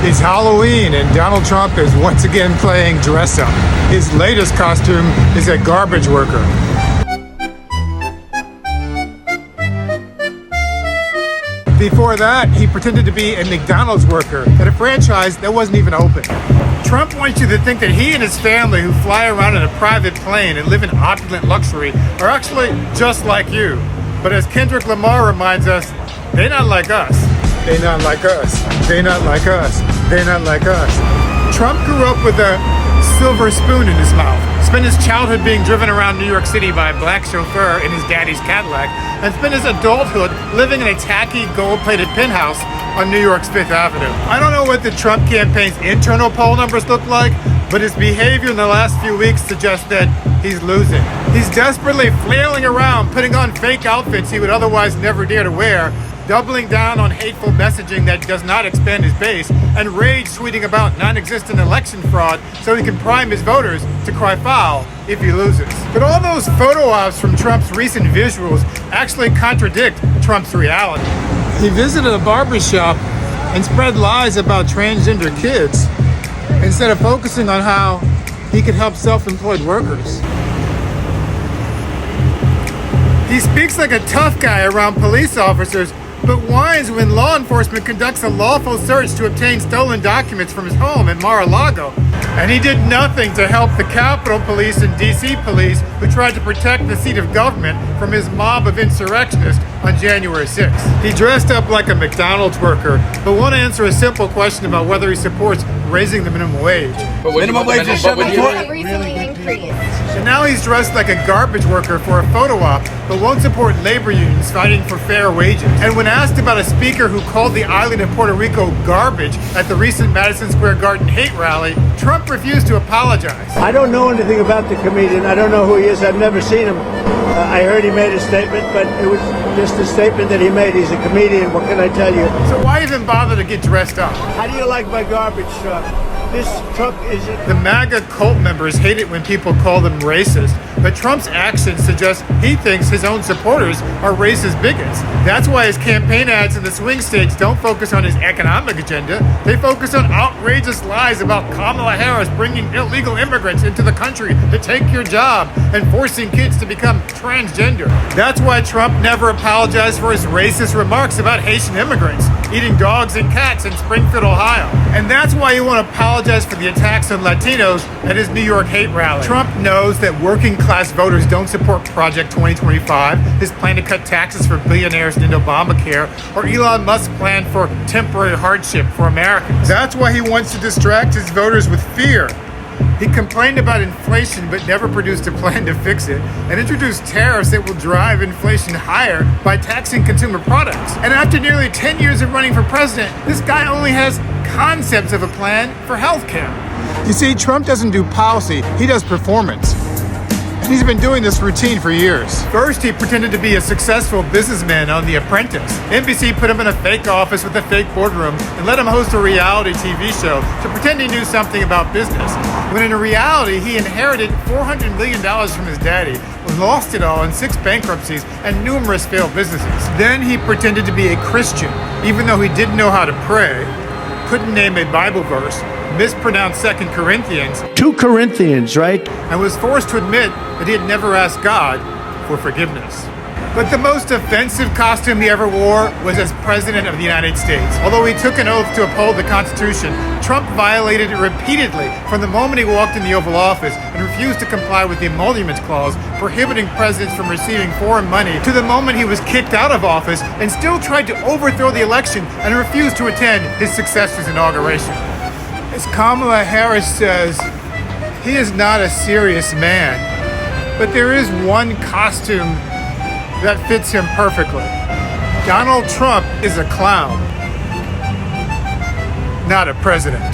It's Halloween and Donald Trump is once again playing dress up. His latest costume is a garbage worker. Before that, he pretended to be a McDonald's worker at a franchise that wasn't even open. Trump wants you to think that he and his family, who fly around in a private plane and live in opulent luxury, are actually just like you. But as Kendrick Lamar reminds us, they're not like us. They're not like us. They're not like us. They're not like us. Trump grew up with a silver spoon in his mouth, spent his childhood being driven around New York City by a black chauffeur in his daddy's Cadillac, and spent his adulthood living in a tacky gold-plated penthouse on New York's Fifth Avenue. I don't know what the Trump campaign's internal poll numbers look like, but his behavior in the last few weeks suggests that he's losing. He's desperately flailing around, putting on fake outfits he would otherwise never dare to wear, doubling down on hateful messaging that does not expand his base, and rage tweeting about non-existent election fraud so he can prime his voters to cry foul if he loses. But all those photo ops from Trump's recent visuals actually contradict Trump's reality. He visited a barbershop and spread lies about transgender kids instead of focusing on how he could help self-employed workers. He speaks like a tough guy around police officers, but whines when law enforcement conducts a lawful search to obtain stolen documents from his home in Mar-a-Lago. And he did nothing to help the Capitol Police and DC Police who tried to protect the seat of government from his mob of insurrectionists on January 6th. He dressed up like a McDonald's worker, but won't answer a simple question about whether he supports raising the minimum wage. But minimum wage is recently increased. So now he's dressed like a garbage worker for a photo op, but won't support labor unions fighting for fair wages. And when asked about a speaker who called the island of Puerto Rico garbage at the recent Madison Square Garden hate rally, Trump refused to apologize. I don't know anything about the comedian. I don't know who he is. I've never seen him. I heard he made a statement, but it was just a statement that he made. He's a comedian. What can I tell you? So why even bother to get dressed up? How do you like my garbage truck? This truck is... The MAGA cult members hate it when people call them racist, but Trump's actions suggest he thinks his own supporters are racist bigots. That's why his campaign ads in the swing states don't focus on his economic agenda. They focus on outrageous lies about Kamala Harris bringing illegal immigrants into the country to take your job and forcing kids to become transgender. That's why Trump never apologized for his racist remarks about Haitian immigrants eating dogs and cats in Springfield, Ohio. And that's why he won't apologize for the attacks on Latinos at his New York hate rally. Trump knows that working class voters don't support Project 2025, his plan to cut taxes for billionaires and Obamacare, or Elon Musk's plan for temporary hardship for Americans. That's why he wants to distract his voters with fear. He complained about inflation but never produced a plan to fix it, and introduced tariffs that will drive inflation higher by taxing consumer products. And after nearly 10 years of running for president, this guy only has concepts of a plan for healthcare. You see, Trump doesn't do policy, he does performance. And he's been doing this routine for years. First, he pretended to be a successful businessman on The Apprentice. NBC put him in a fake office with a fake boardroom and let him host a reality TV show to pretend he knew something about business. When in reality, he inherited $400 million from his daddy, lost it all in 6 bankruptcies and numerous failed businesses. Then he pretended to be a Christian, even though he didn't know how to pray, couldn't name a Bible verse, mispronounced 2 Corinthians, 2 Corinthians, right? and was forced to admit that he had never asked God for forgiveness. But the most offensive costume he ever wore was as President of the United States. Although he took an oath to uphold the Constitution, Trump violated it repeatedly from the moment he walked in the Oval Office and refused to comply with the Emoluments Clause, prohibiting presidents from receiving foreign money, to the moment he was kicked out of office and still tried to overthrow the election and refused to attend his successor's inauguration. As Kamala Harris says, he is not a serious man, but there is one costume that fits him perfectly. Donald Trump is a clown, not a president.